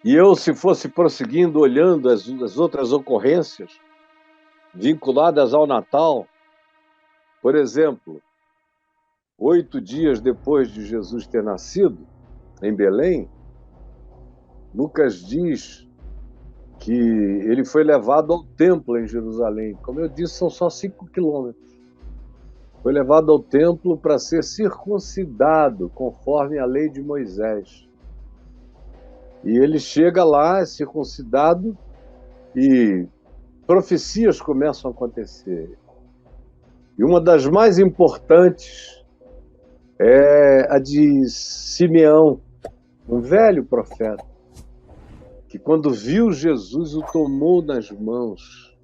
E eu, se fosse prosseguindo, olhando as outras ocorrências vinculadas ao Natal, por exemplo, 8 dias depois de Jesus ter nascido, em Belém, Lucas diz que ele foi levado ao templo em Jerusalém. Como eu disse, são só 5 quilômetros. Foi levado ao templo para ser circuncidado, conforme a lei de Moisés. E ele chega lá, é circuncidado, e profecias começam a acontecer. E uma das mais importantes é a de Simeão, um velho profeta, que quando viu Jesus o tomou nas mãos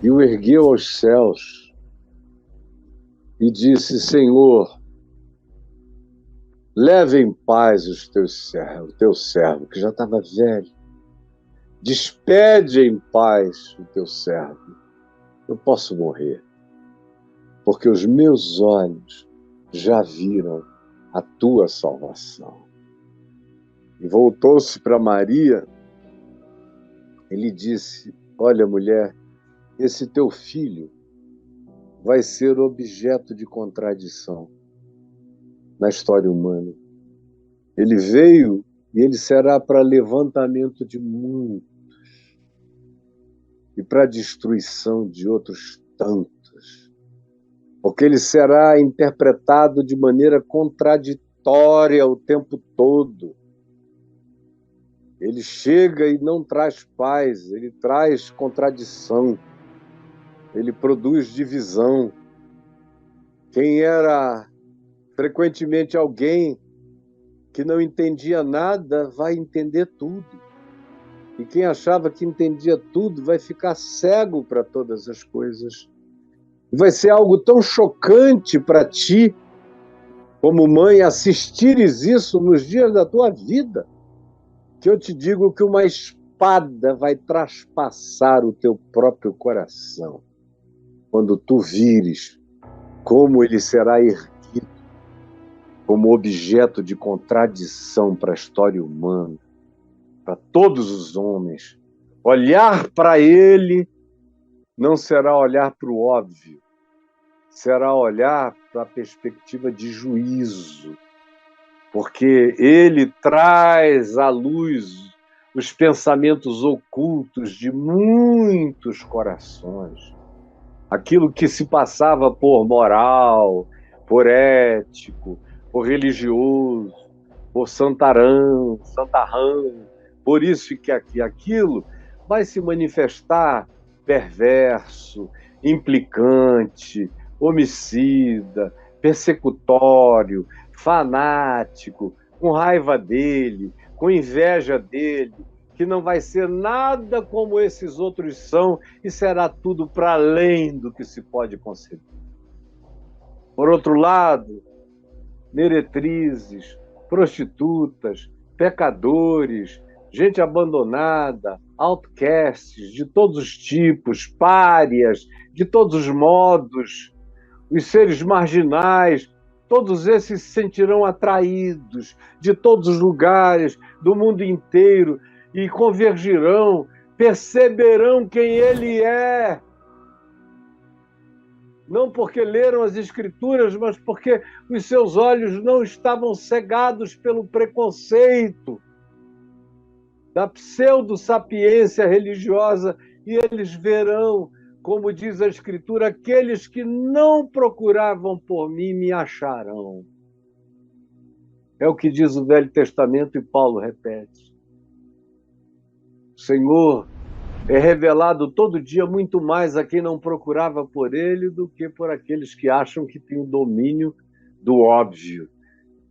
e o ergueu aos céus e disse: Senhor, leve em paz o teu servo, que já estava velho. Despede em paz o teu servo. Eu posso morrer, porque os meus olhos já viram a tua salvação. E voltou-se para Maria, ele disse: olha, mulher, esse teu filho vai ser objeto de contradição na história humana. Ele veio e ele será para levantamento de muitos e para destruição de outros tantos, porque ele será interpretado de maneira contraditória o tempo todo. Ele chega e não traz paz, ele traz contradição, ele produz divisão. Quem era frequentemente alguém que não entendia nada vai entender tudo. E quem achava que entendia tudo vai ficar cego para todas as coisas. Vai ser algo tão chocante para ti, como mãe, assistires isso nos dias da tua vida, que eu te digo que uma espada vai traspassar o teu próprio coração, quando tu vires como ele será erguido como objeto de contradição para a história humana, para todos os homens. Olhar para ele não será olhar para o óbvio, será olhar para a perspectiva de juízo, porque ele traz à luz os pensamentos ocultos de muitos corações. Aquilo que se passava por moral, por ético, por religioso, por santarrão, por isso que aquilo vai se manifestar perverso, implicante, homicida, persecutório, fanático, com raiva dele, com inveja dele, que não vai ser nada como esses outros são e será tudo para além do que se pode conceber. Por outro lado, meretrizes, prostitutas, pecadores, gente abandonada, outcasts de todos os tipos, párias, de todos os modos, os seres marginais, todos esses se sentirão atraídos de todos os lugares, do mundo inteiro, e convergirão, perceberão quem ele é. Não porque leram as Escrituras, mas porque os seus olhos não estavam cegados pelo preconceito da pseudo-sapiência religiosa, e eles verão, como diz a Escritura, aqueles que não procuravam por mim me acharão. É o que diz o Velho Testamento e Paulo repete. O Senhor é revelado todo dia muito mais a quem não procurava por ele do que por aqueles que acham que tem o domínio do óbvio.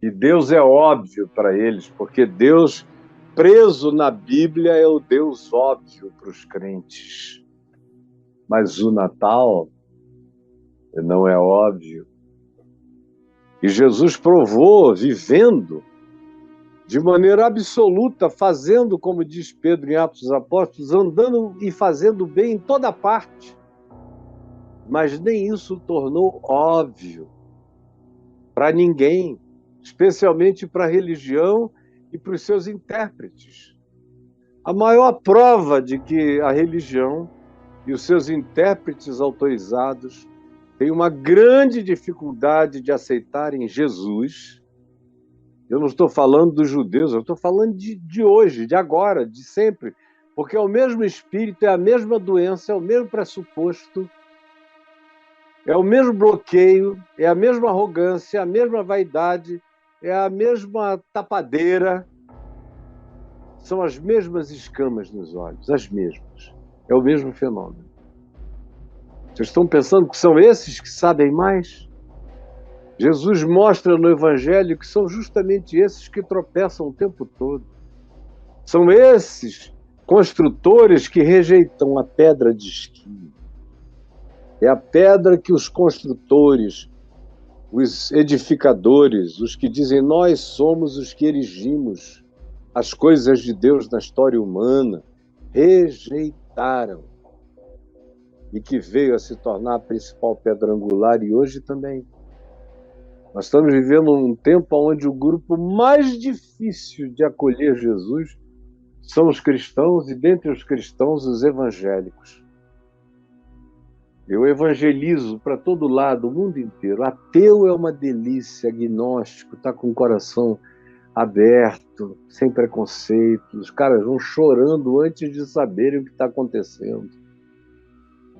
E Deus é óbvio para eles, porque Deus, preso na Bíblia, é o Deus óbvio para os crentes. Mas o Natal não é óbvio. E Jesus provou, vivendo de maneira absoluta, fazendo, como diz Pedro em Atos dos Apóstolos, andando e fazendo bem em toda parte. Mas nem isso tornou óbvio para ninguém, especialmente para a religião e para os seus intérpretes. A maior prova de que a religião e os seus intérpretes autorizados têm uma grande dificuldade de aceitarem Jesus. Eu não estou falando dos judeus, eu estou falando de hoje, de agora, de sempre, porque é o mesmo espírito, é a mesma doença, é o mesmo pressuposto, é o mesmo bloqueio, é a mesma arrogância, é a mesma vaidade, é a mesma tapadeira, são as mesmas escamas nos olhos, as mesmas. É o mesmo fenômeno. Vocês estão pensando que são esses que sabem mais? Jesus mostra no Evangelho que são justamente esses que tropeçam o tempo todo. São esses construtores que rejeitam a pedra de esquina. É a pedra que os construtores, os edificadores, os que dizem nós somos os que erigimos as coisas de Deus na história humana, rejeitaram. E que veio a se tornar a principal pedra angular e hoje também. Nós estamos vivendo um tempo onde o grupo mais difícil de acolher Jesus são os cristãos e, dentre os cristãos, os evangélicos. Eu evangelizo para todo lado, o mundo inteiro. Ateu é uma delícia, agnóstico, está com o coração aberto, sem preconceito. Os caras vão chorando antes de saberem o que está acontecendo.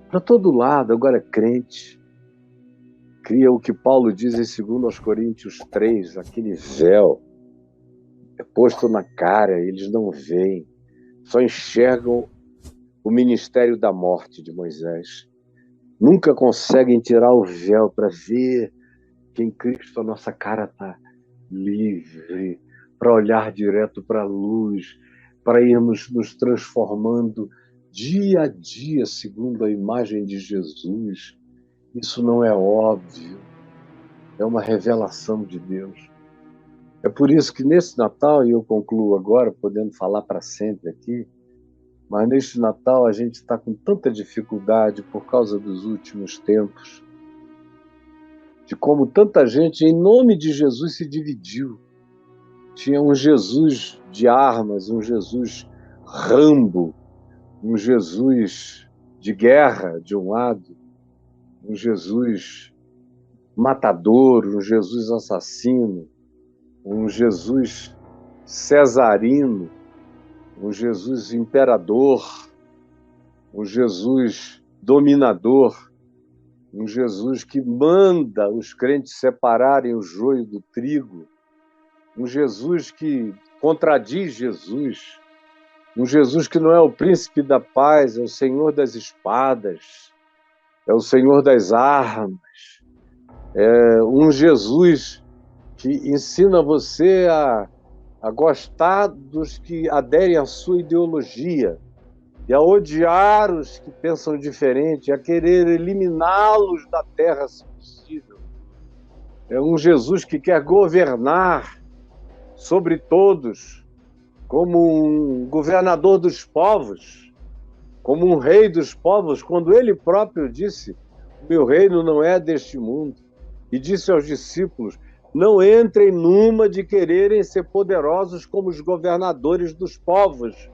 Para todo lado, agora crente. Cria o que Paulo diz em 2 Coríntios 3, aquele véu é posto na cara, eles não veem, só enxergam o ministério da morte de Moisés. Nunca conseguem tirar o véu para ver que em Cristo a nossa cara está livre, para olhar direto para a luz, para irmos nos transformando dia a dia segundo a imagem de Jesus. Isso não é óbvio, é uma revelação de Deus. É por isso que nesse Natal, e eu concluo agora, podendo falar para sempre aqui, mas neste Natal a gente está com tanta dificuldade por causa dos últimos tempos, de como tanta gente, em nome de Jesus, se dividiu. Tinha um Jesus de armas, um Jesus Rambo, um Jesus de guerra, de um lado, um Jesus matador, um Jesus assassino, um Jesus cesarino, um Jesus imperador, um Jesus dominador, um Jesus que manda os crentes separarem o joio do trigo, um Jesus que contradiz Jesus, um Jesus que não é o príncipe da paz, é o Senhor das espadas, é o Senhor das armas, é um Jesus que ensina você a gostar dos que aderem à sua ideologia e a odiar os que pensam diferente, a querer eliminá-los da terra, se possível. É um Jesus que quer governar sobre todos, como um governador dos povos, como um rei dos povos, quando ele próprio disse: o meu reino não é deste mundo. E disse aos discípulos: não entrem numa de quererem ser poderosos como os governadores dos povos,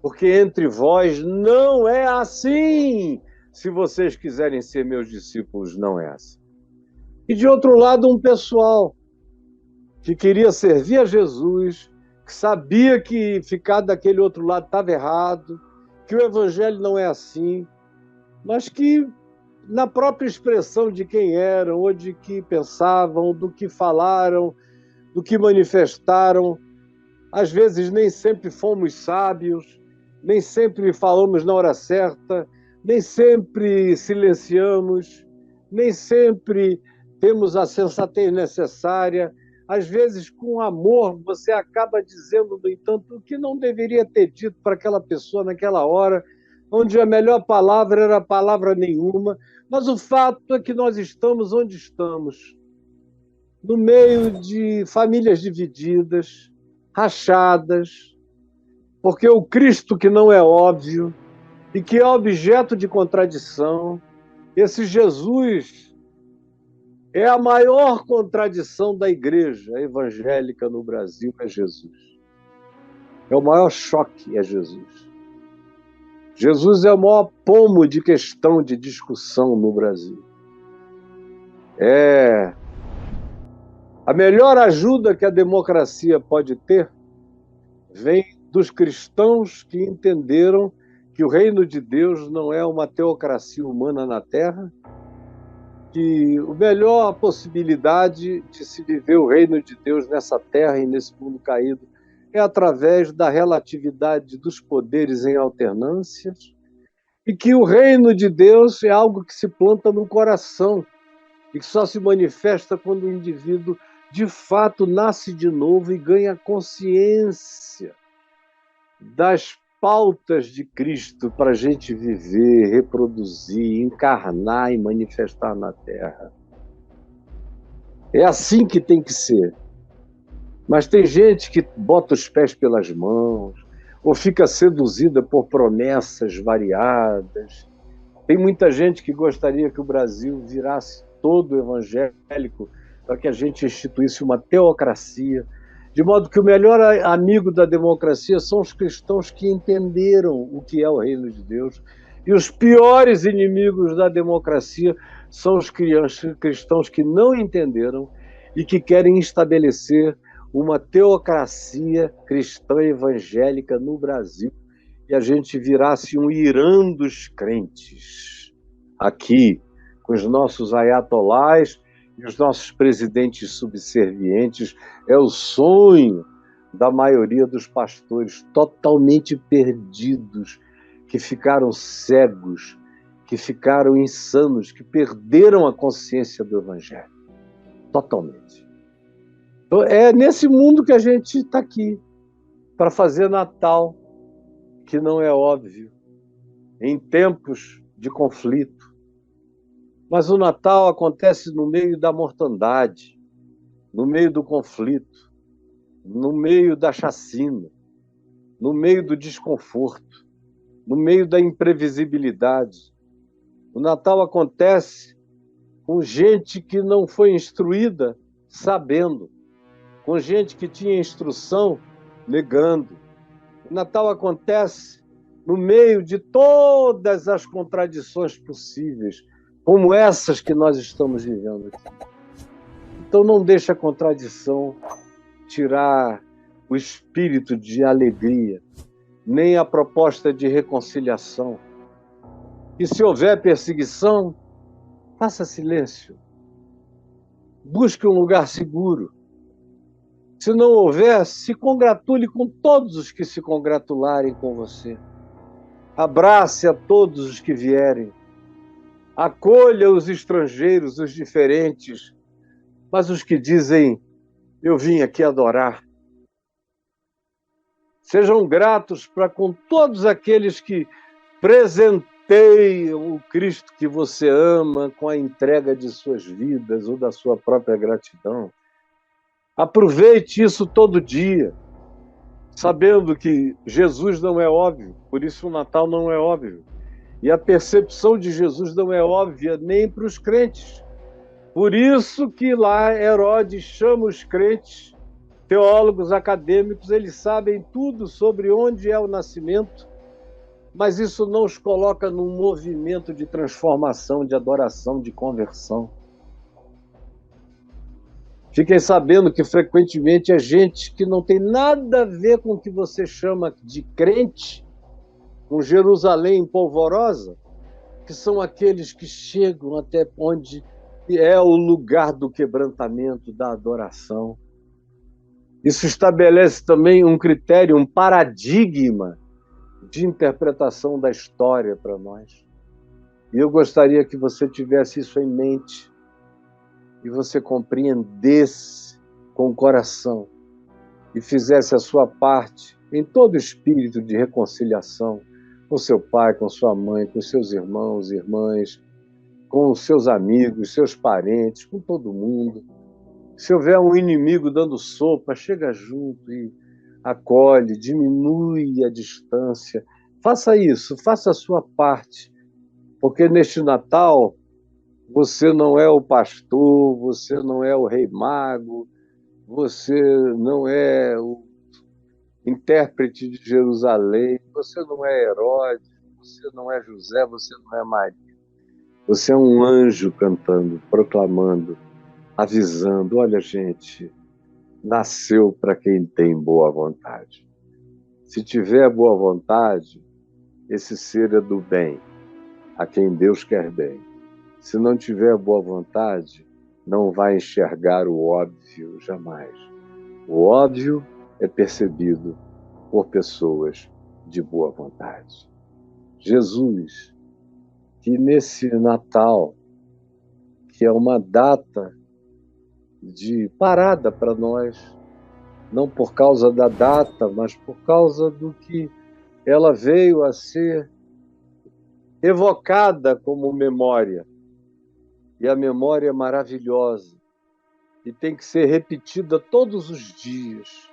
porque entre vós não é assim. Se vocês quiserem ser meus discípulos, não é assim. E de outro lado, um pessoal que queria servir a Jesus, que sabia que ficar daquele outro lado estava errado, que o evangelho não é assim, mas que na própria expressão de quem eram, ou de que pensavam, do que falaram, do que manifestaram, às vezes nem sempre fomos sábios, nem sempre falamos na hora certa, nem sempre silenciamos, nem sempre temos a sensatez necessária. Às vezes, com amor, você acaba dizendo, no entanto, o que não deveria ter dito para aquela pessoa naquela hora, onde a melhor palavra era palavra nenhuma. Mas o fato é que nós estamos onde estamos, no meio de famílias divididas, rachadas, porque o Cristo que não é óbvio e que é objeto de contradição, esse Jesus É a maior contradição da igreja evangélica no Brasil, é Jesus. É o maior choque, é Jesus. Jesus é o maior pomo de questão de discussão no Brasil. A melhor ajuda que a democracia pode ter vem dos cristãos que entenderam que o reino de Deus não é uma teocracia humana na Terra, que a melhor possibilidade de se viver o reino de Deus nessa terra e nesse mundo caído é através da relatividade dos poderes em alternâncias, e que o reino de Deus é algo que se planta no coração e que só se manifesta quando o indivíduo de fato nasce de novo e ganha consciência das pautas de Cristo para a gente viver, reproduzir, encarnar e manifestar na Terra. É assim que tem que ser. Mas tem gente que bota os pés pelas mãos, ou fica seduzida por promessas variadas. Tem muita gente que gostaria que o Brasil virasse todo evangélico para que a gente instituísse uma teocracia, de modo que o melhor amigo da democracia são os cristãos que entenderam o que é o reino de Deus, e os piores inimigos da democracia são os cristãos que não entenderam e que querem estabelecer uma teocracia cristã evangélica no Brasil, e a gente virasse um Irã dos crentes, aqui, com os nossos ayatolás e os nossos presidentes subservientes. É o sonho da maioria dos pastores totalmente perdidos, que ficaram cegos, que ficaram insanos, que perderam a consciência do Evangelho. Totalmente. Então, é nesse mundo que a gente está aqui, para fazer Natal, que não é óbvio, em tempos de conflito. Mas o Natal acontece no meio da mortandade, no meio do conflito, no meio da chacina, no meio do desconforto, no meio da imprevisibilidade. O Natal acontece com gente que não foi instruída sabendo, com gente que tinha instrução negando. O Natal acontece no meio de todas as contradições possíveis, como essas que nós estamos vivendo aqui. Então não deixe a contradição tirar o espírito de alegria, nem a proposta de reconciliação. E se houver perseguição, faça silêncio. Busque um lugar seguro. Se não houver, se congratule com todos os que se congratularem com você. Abrace a todos os que vierem. Acolha os estrangeiros, os diferentes, mas os que dizem, eu vim aqui adorar. Sejam gratos para com todos aqueles que presenteiam o Cristo que você ama com a entrega de suas vidas ou da sua própria gratidão. Aproveite isso todo dia, sabendo que Jesus não é óbvio, por isso o Natal não é óbvio. E a percepção de Jesus não é óbvia nem para os crentes. Por isso que lá Herodes chama os crentes, teólogos, acadêmicos, eles sabem tudo sobre onde é o nascimento, mas isso não os coloca num movimento de transformação, de adoração, de conversão. Fiquem sabendo que frequentemente é gente que não tem nada a ver com o que você chama de crente, com Jerusalém polvorosa, que são aqueles que chegam até onde é o lugar do quebrantamento, da adoração. Isso estabelece também um critério, um paradigma de interpretação da história para nós. E eu gostaria que você tivesse isso em mente e você compreendesse com o coração e fizesse a sua parte em todo espírito de reconciliação com seu pai, com sua mãe, com seus irmãos e irmãs, com os seus amigos, seus parentes, com todo mundo. Se houver um inimigo dando sopa, chega junto e acolhe, diminui a distância. Faça isso, faça a sua parte, porque neste Natal Você não é o pastor, você não é o rei mago, você não é o intérprete de Jerusalém, você não é Herodes, você não é José, você não é Maria. Você é um anjo cantando, proclamando, avisando: olha, gente, nasceu para quem tem boa vontade. Se tiver boa vontade, esse ser é do bem, a quem Deus quer bem. Se não tiver boa vontade, não vai enxergar o óbvio jamais. O óbvio é percebido por pessoas de boa vontade. Jesus, que nesse Natal, que é uma data de parada para nós, não por causa da data, mas por causa do que ela veio a ser evocada como memória. E a memória é maravilhosa e tem que ser repetida todos os dias,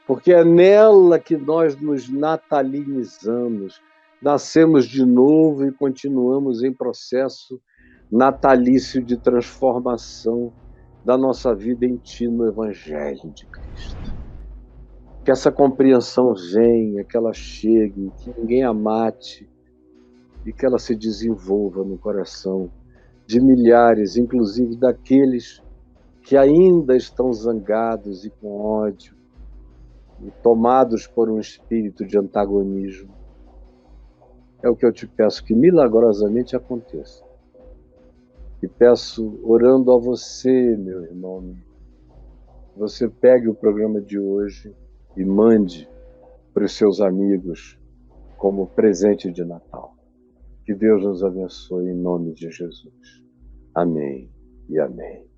porque é nela que nós nos natalinizamos, nascemos de novo e continuamos em processo natalício de transformação da nossa vida em Ti, no Evangelho de Cristo. Que essa compreensão venha, que ela chegue, que ninguém a mate e que ela se desenvolva no coração de milhares, inclusive daqueles que ainda estão zangados e com ódio e tomados por um espírito de antagonismo. É o que eu te peço que milagrosamente aconteça. E peço, orando a você, meu irmão, você pegue o programa de hoje e mande para os seus amigos como presente de Natal. Que Deus nos abençoe em nome de Jesus. Amém e amém.